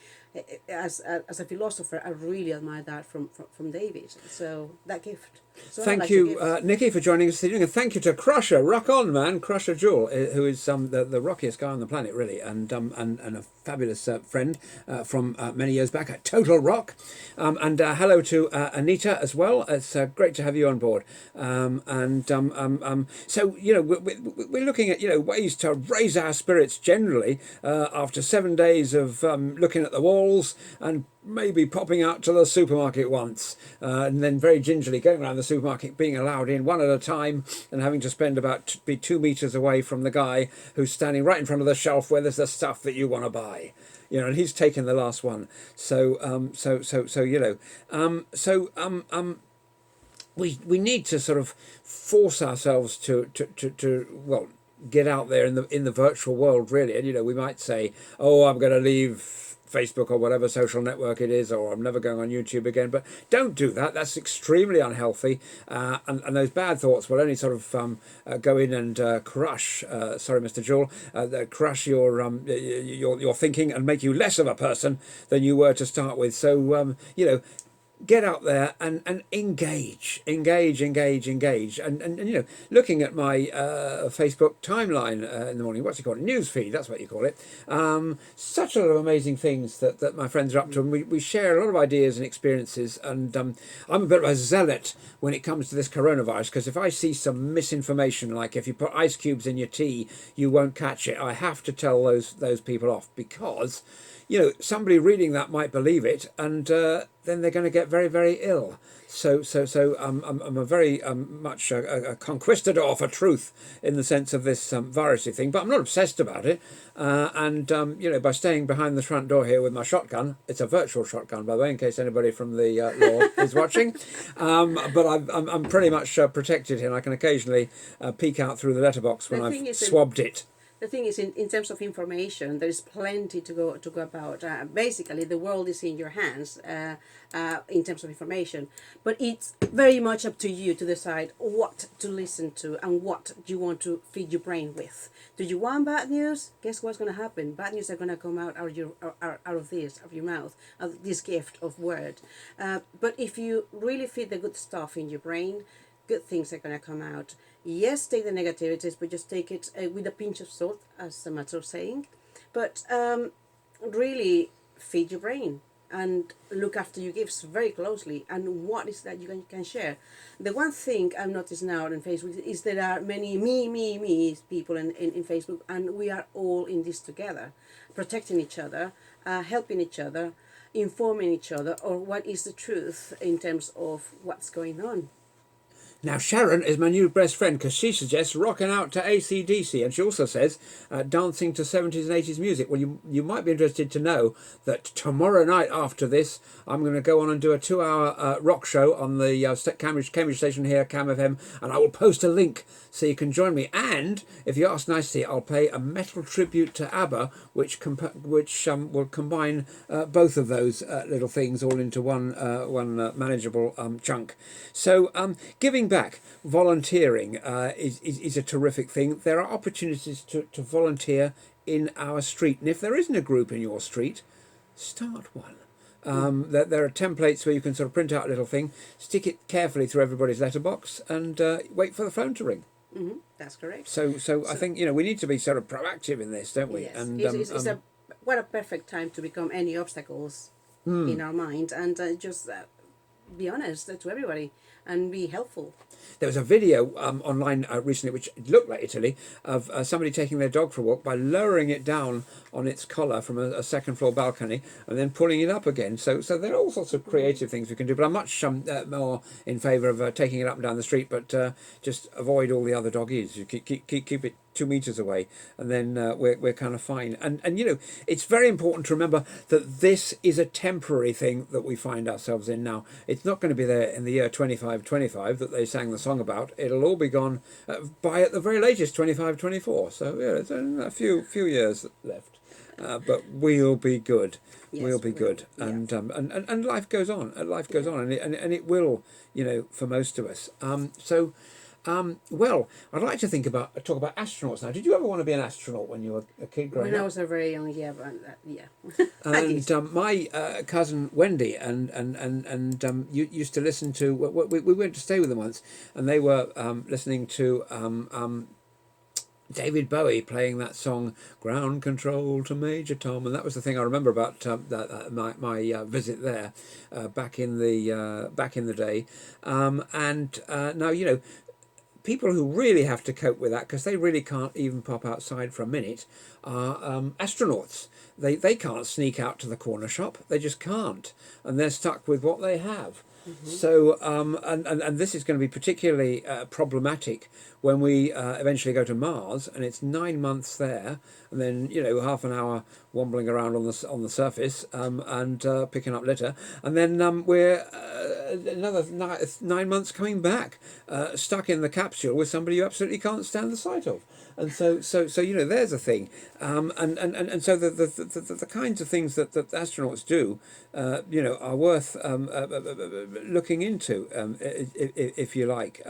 as a philosopher, I really admire that from David. So that gift. So thank you, Nikki, for joining us today, and thank you to Crusher. Rock on, man, Crusher Jewel, who is the rockiest guy on the planet, really, and a fabulous friend from many years back at Total Rock. And hello to Anita as well. It's great to have you on board. So we're looking at ways to raise our spirits generally after 7 days of looking at the walls and maybe popping out to the supermarket once, and then very gingerly going around the supermarket, being allowed in one at a time, and having to spend be 2 meters away from the guy who's standing right in front of the shelf where there's the stuff that you want to buy, and he's taken the last one. We need to sort of force ourselves to get out there in the virtual world, really. And we might say, oh, I'm going to leave Facebook or whatever social network it is, or I'm never going on YouTube again. But don't do that. That's extremely unhealthy, and those bad thoughts will only sort of go in and crush. Sorry, Mr. Jewell, crush your thinking and make you less of a person than you were to start with. So get out there and engage, and looking at my Facebook timeline in the morning, what's it called, news feed, that's what you call it. Such a lot of amazing things that my friends are up to, and we share a lot of ideas and experiences. And I'm a bit of a zealot when it comes to this coronavirus, because if I see some misinformation, like if you put ice cubes in your tea you won't catch it, I have to tell those people off, because somebody reading that might believe it, and then they're going to get very, very ill. So I'm a very much a conquistador for truth in the sense of this virusy thing, but I'm not obsessed about it. By staying behind the front door here with my shotgun, it's a virtual shotgun, by the way, in case anybody from the law is watching. But I'm pretty much protected here, and I can occasionally peek out through the letterbox when I've swabbed it. The thing is, in terms of information, there is plenty to go about. Basically, the world is in your hands in terms of information, but it's very much up to you to decide what to listen to and what you want to feed your brain with. Do you want bad news? Guess what's going to happen? Bad news are going to come out of your of your mouth, of this gift of word. But if you really feed the good stuff in your brain, good things are going to come out. Yes, take the negativities, but just take it with a pinch of salt, as the matter of saying. But really feed your brain and look after your gifts very closely. And what is that you can share? The one thing I've noticed now on Facebook is there are many me people in Facebook, and we are all in this together, protecting each other, helping each other, informing each other, or what is the truth in terms of what's going on. Now, Sharon is my new best friend, because she suggests rocking out to AC/DC, and she also says dancing to 70s and 80s music. Well, you might be interested to know that tomorrow night after this, I'm going to go on and do a 2-hour rock show on the Cambridge station here, Cam FM, and I will post a link so you can join me. And if you ask nicely, I'll play a metal tribute to ABBA, which will combine both of those little things all into one manageable chunk. So giving back, volunteering is a terrific thing. There are opportunities to volunteer in our street, and if there isn't a group in your street, start one. There are templates where you can sort of print out a little thing, stick it carefully through everybody's letterbox, and wait for the phone to ring. Mm-hmm. That's correct. So I think we need to be sort of proactive in this, don't we? Yes. And what a perfect time to become any obstacles in our mind, and just be honest to everybody and be helpful. There was a video online recently, which looked like Italy, of somebody taking their dog for a walk by lowering it down on its collar from a second floor balcony and then pulling it up again. So there are all sorts of creative things we can do, but I'm much more in favour of taking it up and down the street, but just avoid all the other doggies. You keep it 2 meters away, and then we're kind of fine. And it's very important to remember that this is a temporary thing that we find ourselves in now. It's not going to be there in the year 2525 that they sang the song about. It'll all be gone by at the very latest 2524. So it's a few years left, but we'll be good. Yes, we'll be good. Yeah. And life goes on. Life goes on, and it will, for most of us. Well, I'd like to talk about astronauts now. Did you ever want to be an astronaut when you were a kid growing up? When I was very young, yeah, yeah. And my cousin Wendy and you used to listen to. We went to stay with them once, and they were listening to David Bowie playing that song "Ground Control to Major Tom," and that was the thing I remember about my visit there back in the day. Now people who really have to cope with that, because they really can't even pop outside for a minute, are astronauts. They can't sneak out to the corner shop. They just can't, and they're stuck with what they have. Mm-hmm. So and this is going to be particularly problematic when we eventually go to Mars, and it's 9 months there, and then half an hour wambling around on the surface and picking up litter, and then we're another 9 months coming back, stuck in the capsule with somebody you absolutely can't stand the sight of. And so you know, there's a thing, and so the kinds of things that astronauts do, you know, are worth looking into, if you like.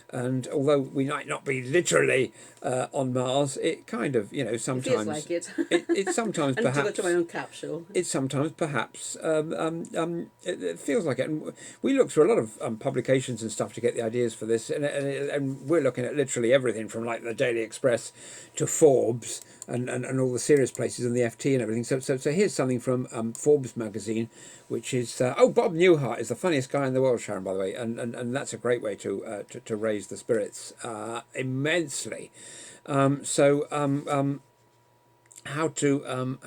And although we might not be literally on Mars, it kind of, you know, It sometimes feels like it. it sometimes And to go perhaps to my own capsule. it sometimes perhaps it feels like it. And we look through a lot of publications and stuff to get the ideas for this, and we're looking at literally everything from like the Daily Express to Forbes and all the serious places and the FT and everything. So here's something from Forbes magazine, which is Bob Newhart is the funniest guy in the world, Sharon, by the way, and that's a great way to raise the spirits immensely. How to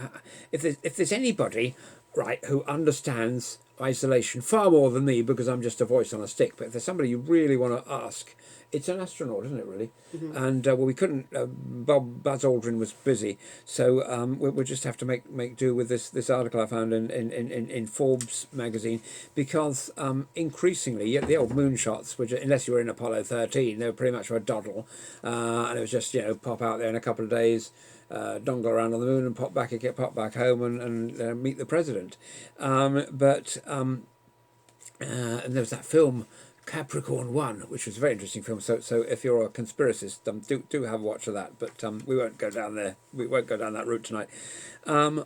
if there's anybody, right, who understands isolation far more than me, because I'm just a voice on a stick, but if there's somebody you really want to ask, it's an astronaut, isn't it, really? And well, we couldn't, Buzz Aldrin was busy, so we'll just have to make do with this article I found in Forbes magazine, because increasingly, the old moonshots, which, unless you were in Apollo 13, they were pretty much a doddle, and it was just, you know, pop out there in a couple of days, dongle around on the moon and pop back home and meet the president. And there was that film Capricorn 1, which was a very interesting film. So if you're a conspiracist, do have a watch of that. But we won't go down there. We won't go down that route tonight. So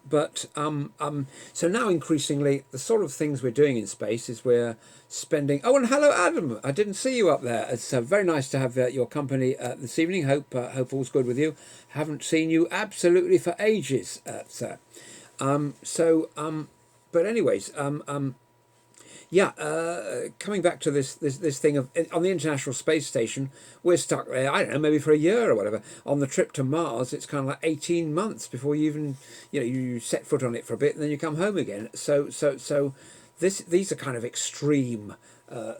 now increasingly, the sort of things we're doing in space is we're spending. Oh, and hello, Adam. I didn't see you up there. It's very nice to have your company this evening. Hope all's good with you. Haven't seen you absolutely for ages, sir. But anyways, coming back to this thing of on the International Space Station, we're stuck there, I don't know, maybe for a year or whatever. On the trip to Mars, it's kind of like 18 months before you even, you know, you set foot on it for a bit and then you come home again. So these are kind of extreme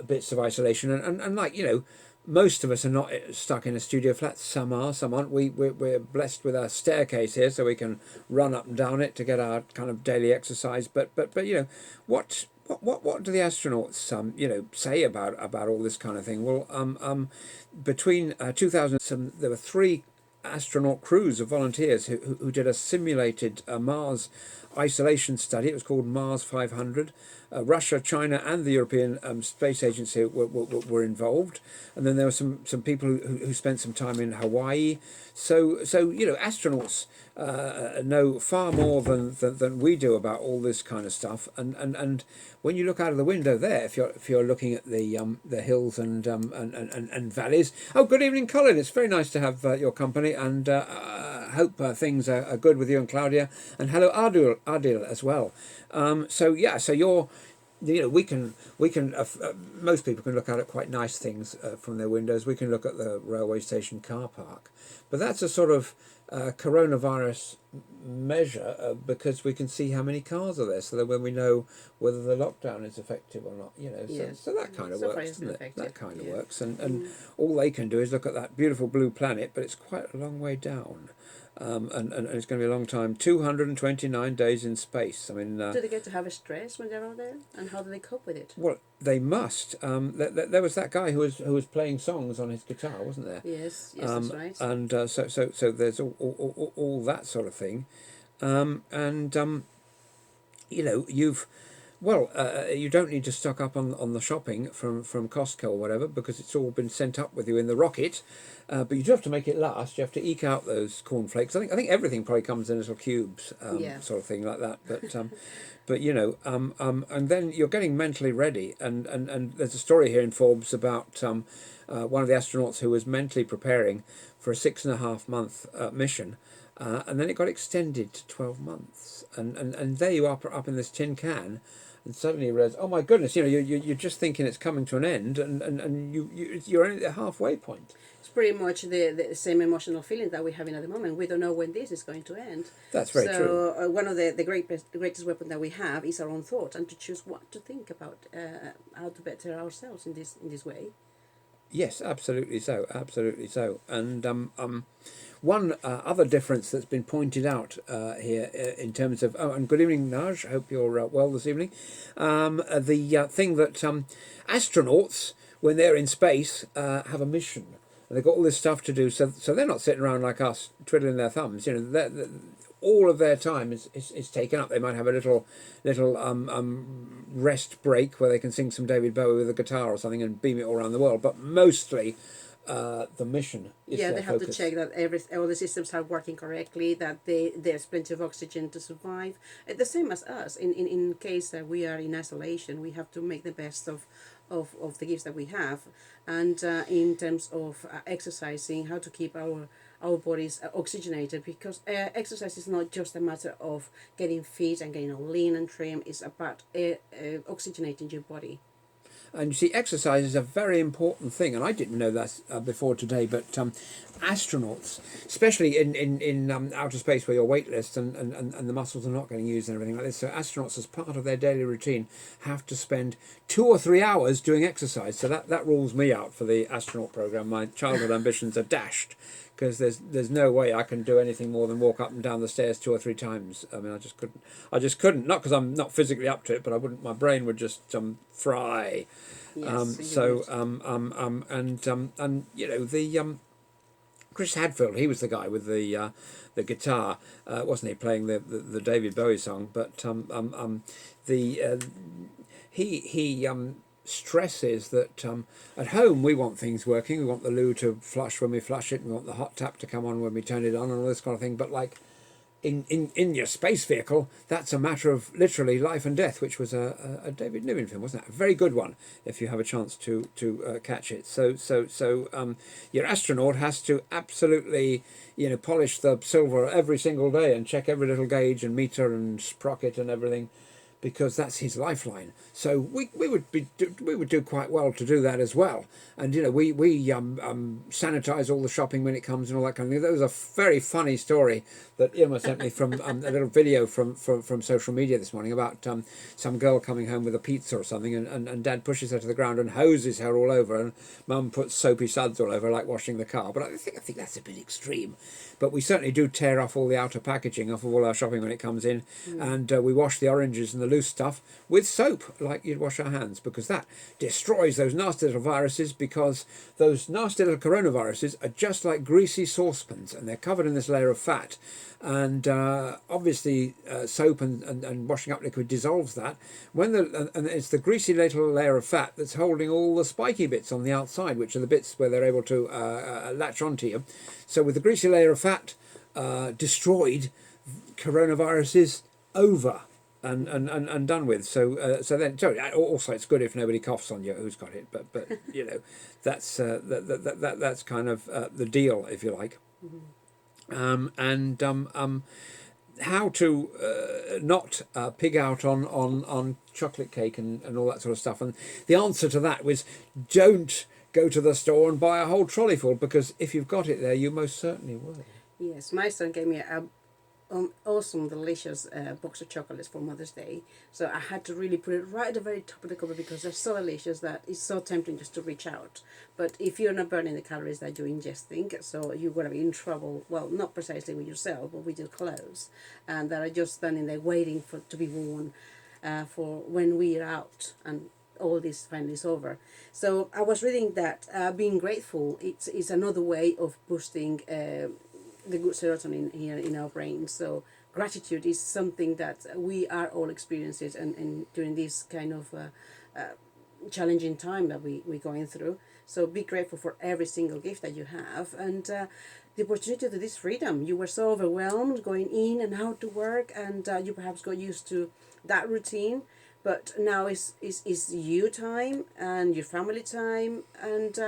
bits of isolation, and like, you know, most of us are not stuck in a studio flat. Some are, some aren't. We're blessed with a staircase here, so we can run up and down it to get our kind of daily exercise. But you know, what do the astronauts you know, say about all this kind of thing? Well, between 2000, there were 3 astronaut crews of volunteers who did a simulated Mars isolation study. It was called Mars 500. Russia, China, and the European Space Agency were involved, and then there were some people who spent some time in Hawaii. So you know, astronauts know far more than we do about all this kind of stuff. And when you look out of the window there, if you're looking at the hills and valleys. Oh, good evening, Colin. It's very nice to have your company, and hope things are good with you and Claudia. And hello, Adil as well. So you're, you know, we can most people can look out at quite nice things from their windows. We can look at the railway station car park, but that's a sort of coronavirus measure, because we can see how many cars are there, so that when we know whether the lockdown is effective or not, you know, so that kind of works, doesn't it? Effective. That kind of works, and all they can do is look at that beautiful blue planet, but it's quite a long way down. And it's going to be a long time. 229 days in space. I mean, do they get to have a stress when they're out there, and how do they cope with it? Well, they must. There was that guy who was playing songs on his guitar, wasn't there? Yes, that's right. And so there's all that sort of thing, you know, you don't need to stock up on the shopping from Costco or whatever, because it's all been sent up with you in the rocket. But you do have to make it last. You have to eke out those cornflakes. I think everything probably comes in little cubes, sort of thing like that. But you know, and then you're getting mentally ready. And there's a story here in Forbes about one of the astronauts who was mentally preparing for a 6.5 month mission. And then it got extended to 12 months. And there you are up in this tin can. And suddenly you realise, oh my goodness, you know, you're just thinking it's coming to an end, and you're only at the halfway point. It's pretty much the same emotional feeling that we're having at the moment. We don't know when this is going to end. That's very true. So one of the greatest weapon that we have is our own thought, and to choose what to think about, how to better ourselves in this way. Yes, absolutely so, absolutely so. And one other difference that's been pointed out here in terms of, oh, and good evening, Naj. Hope you're well this evening. The thing that astronauts, when they're in space, have a mission. And they've got all this stuff to do, so they're not sitting around like us twiddling their thumbs. You know, all of their time is taken up. They might have a little rest break where they can sing some David Bowie with a guitar or something and beam it all around the world. But mostly, the mission is Yeah, their they have focus. to check that all the systems are working correctly, that there's plenty of oxygen to survive. The same as us. In case that we are in isolation, we have to make the best of the gifts that we have. And in terms of exercising, how to keep our bodies oxygenated, because exercise is not just a matter of getting fit and getting all lean and trim. It's about oxygenating your body. And you see, exercise is a very important thing, and I didn't know that before today. But astronauts, especially in outer space where you're weightless and the muscles are not getting used and everything like this, so astronauts, as part of their daily routine, have to spend 2 or 3 hours doing exercise. So that rules me out for the astronaut program. My childhood ambitions are dashed, because there's no way I can do anything more than walk up and down the stairs 2 or 3 times. I mean, I just couldn't. Not because I'm not physically up to it, but I wouldn't. My brain would just fry. Yes, And you know, the Chris Hadfield, he was the guy with the guitar, wasn't he, playing the David Bowie song? But the he stresses that at home we want things working. We want the loo to flush when we flush it. We want the hot tap to come on when we turn it on, and all this kind of thing. But like in your space vehicle, that's a matter of literally life and death, which was a David Niven film, wasn't it? A very good one, if you have a chance to catch it. So your astronaut has to absolutely, you know, polish the silver every single day and check every little gauge and meter and sprocket and everything, because that's his lifeline. So we would do quite well to do that as well. And you know, we sanitize all the shopping when it comes and all that kind of thing. There was a very funny story that Irma sent me from a little video from social media this morning about some girl coming home with a pizza or something, and Dad pushes her to the ground and hoses her all over, and Mum puts soapy suds all over like washing the car. But I think that's a bit extreme. But we certainly do tear off all the outer packaging off of all our shopping when it comes in, and we wash the oranges and the loose stuff with soap like you'd wash our hands, because that destroys those nasty little viruses, because those nasty little coronaviruses are just like greasy saucepans, and they're covered in this layer of fat. And obviously soap and washing up liquid dissolves that. And it's the greasy little layer of fat that's holding all the spiky bits on the outside, which are the bits where they're able to latch onto you. So with the greasy layer of fat destroyed, coronavirus is over and done with. So then also it's good if nobody coughs on you who's got it. But you know, that's that's kind of the deal, if you like. How to not pig out on chocolate cake and all that sort of stuff. And the answer to that was, don't go to the store and buy a whole trolley full, because if you've got it there, you most certainly will. Yes, my son gave me a awesome, delicious box of chocolates for Mother's Day. So I had to really put it right at the very top of the cupboard, because they're so delicious that it's so tempting just to reach out. But if you're not burning the calories that you're ingesting, so you're going to be in trouble. Well, not precisely with yourself, but with your clothes, and that are just standing there waiting to be worn for when we're out and all this finally is over. So I was reading that being grateful is another way of boosting the good serotonin here in our brain. So gratitude is something that we are all experiencing, and during this kind of challenging time that we're going through. So be grateful for every single gift that you have, and the opportunity to this freedom. You were so overwhelmed going in and out to work, and you perhaps got used to that routine. But now is you time and your family time, and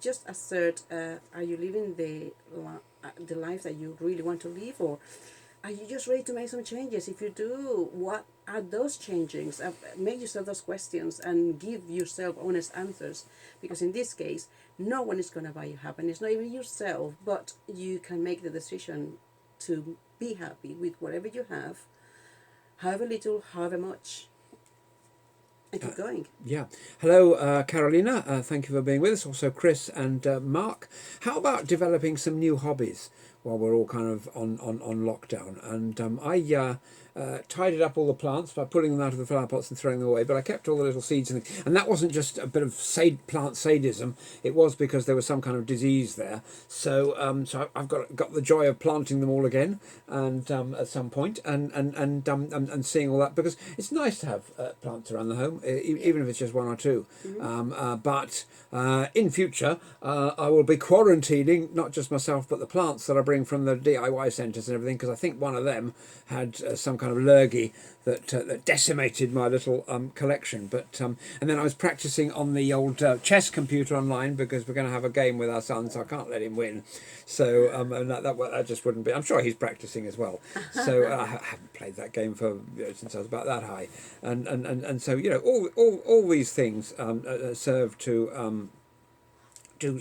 just assert: are you living the life that you really want to live, or are you just ready to make some changes? If you do, what are those changes? Make yourself those questions and give yourself honest answers, because in this case, no one is going to buy you happiness, not even yourself, but you can make the decision to be happy with whatever you have, however little, however much. And keep going. Yeah. Hello, Carolina. Thank you for being with us. Also, Chris and Mark. How about developing some new hobbies while we're all kind of on lockdown? And I tidied up all the plants by pulling them out of the flower pots and throwing them away, but I kept all the little seeds and things. And that wasn't just a bit of plant sadism. It was because there was some kind of disease there. So I've got the joy of planting them all again, and at some point, and seeing all that, because it's nice to have plants around the home, even if it's just one or two. But in future, I will be quarantining not just myself but the plants that I bring from the DIY centres and everything, because I think one of them had some kind of lurgy that decimated my little collection. But and then I was practicing on the old chess computer online, because we're going to have a game with our son, so I can't let him win. So and that just wouldn't be. I'm sure he's practicing as well. So I haven't played that game for since I was about that high, and so all these things serve to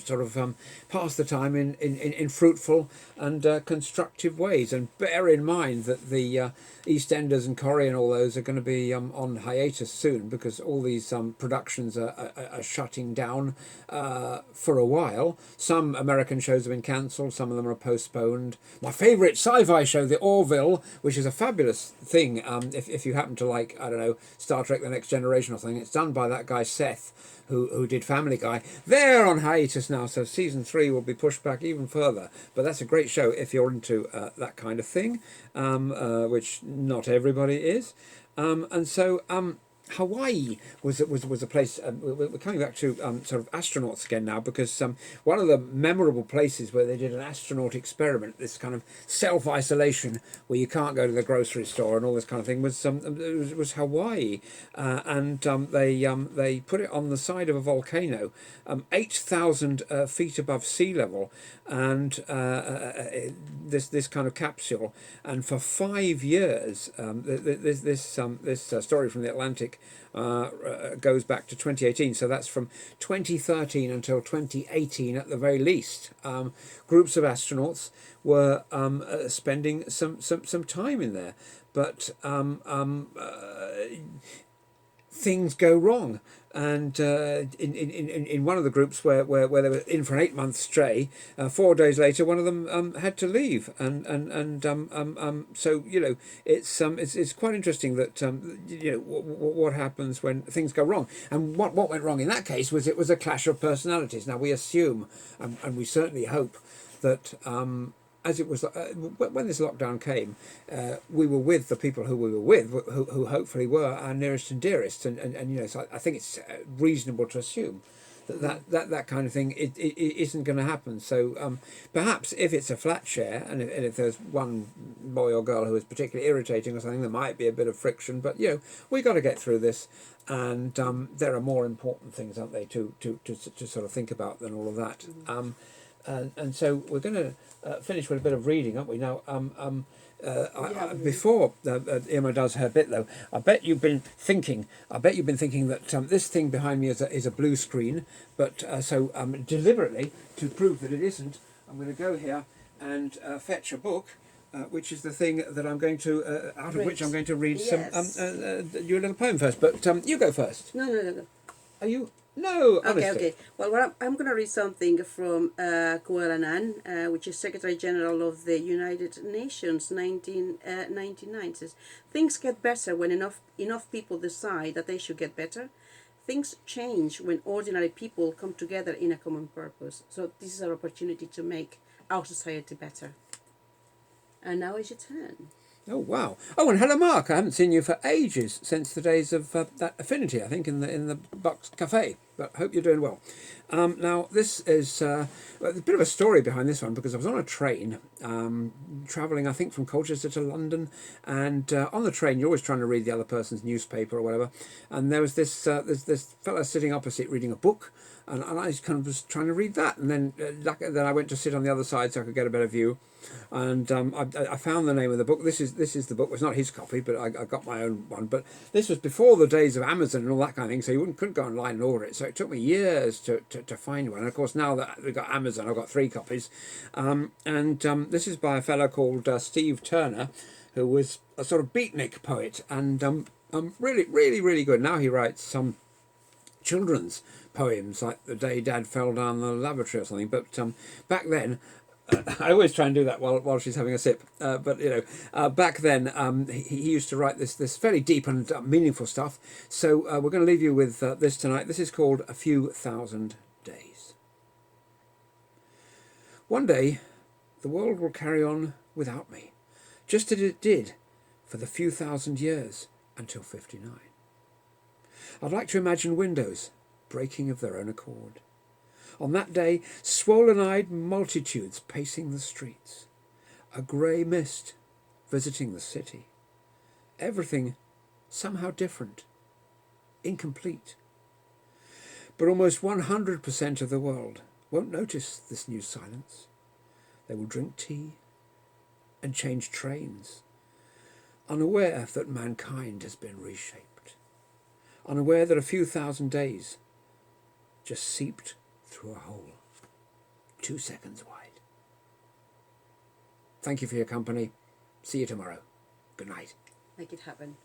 sort of pass the time in fruitful and constructive ways. And bear in mind that the EastEnders and Corrie and all those are going to be on hiatus soon, because all these productions are shutting down for a while. Some American shows have been cancelled, some of them are postponed. My favourite sci-fi show, The Orville, which is a fabulous thing, if you happen to like, I don't know, Star Trek The Next Generation or something, it's done by that guy Seth, who did Family Guy. They're on hiatus now, so season 3 will be pushed back even further. But that's a great show if you're into that kind of thing, which not everybody is. And so Hawaii was a place. We're coming back to sort of astronauts again now, because one of the memorable places where they did an astronaut experiment, this kind of self-isolation where you can't go to the grocery store and all this kind of thing, was Hawaii, and they put it on the side of a volcano, 8,000 feet above sea level, and this kind of capsule, and for 5 years, this story from the Atlantic goes back to 2018, so that's from 2013 until 2018 at the very least. Groups of astronauts were spending some time in there, but things go wrong. And in one of the groups where they were in for an 8-month stay, 4 days later, one of them had to leave, so it's quite interesting that what happens when things go wrong. And what went wrong in that case was it was a clash of personalities. Now we assume, and we certainly hope, that as it was when this lockdown came, we were with the people who we were with, who hopefully were our nearest and dearest, and so I think it's reasonable to assume that kind of thing it isn't going to happen. So perhaps if it's a flat share, and if there's one boy or girl who is particularly irritating or something, there might be a bit of friction. But we got to get through this, and there are more important things, aren't they, to sort of think about than all of that. And so we're going to finish with a bit of reading, aren't we? Now, before Irma does her bit, though, I bet you've been thinking that this thing behind me is a blue screen. But so deliberately, to prove that it isn't, I'm going to go here and fetch a book, which is the thing that I'm going to out of which I'm going to read some your little poem first. But you go first. No. Are you? No, honestly. Okay. Well, I'm going to read something from Kofi Annan, which is Secretary General of the United Nations, 1999. It says, "Things get better when enough people decide that they should get better. Things change when ordinary people come together in a common purpose. So this is our opportunity to make our society better." And now it's your turn. Oh wow! Oh, and hello, Mark. I haven't seen you for ages, since the days of that affinity, I think, in the Box Cafe. But hope you're doing well. Now this is a bit of a story behind this one, because I was on a train travelling, I think, from Colchester to London, and on the train you're always trying to read the other person's newspaper or whatever. And there was this fella sitting opposite reading a book. And I kind of was trying to read that, and then I went to sit on the other side so I could get a better view, and I found the name of the book. This is the book. It's not his copy, but I got my own one. But this was before the days of Amazon and all that kind of thing, so you couldn't go online and order it. So it took me years to find one. And of course, now that we've got Amazon, I've got 3 copies, and this is by a fellow called Steve Turner, who was a sort of beatnik poet, and Really, really, really good. Now he writes some children's poems, like The Day Dad Fell Down the Lavatory or something. But back then, I always try and do that while she's having a sip. But back then he used to write this fairly deep and meaningful stuff. So we're going to leave you with this tonight. This is called A Few Thousand Days. One day, the world will carry on without me, just as it did for the few thousand years until 59. I'd like to imagine windows breaking of their own accord. On that day, swollen-eyed multitudes pacing the streets, a grey mist visiting the city. Everything somehow different, incomplete. But almost 100% of the world won't notice this new silence. They will drink tea and change trains, unaware that mankind has been reshaped, unaware that a few thousand days just seeped through a hole 2 seconds wide. Thank you for your company. See you tomorrow. Good night. Make it happen.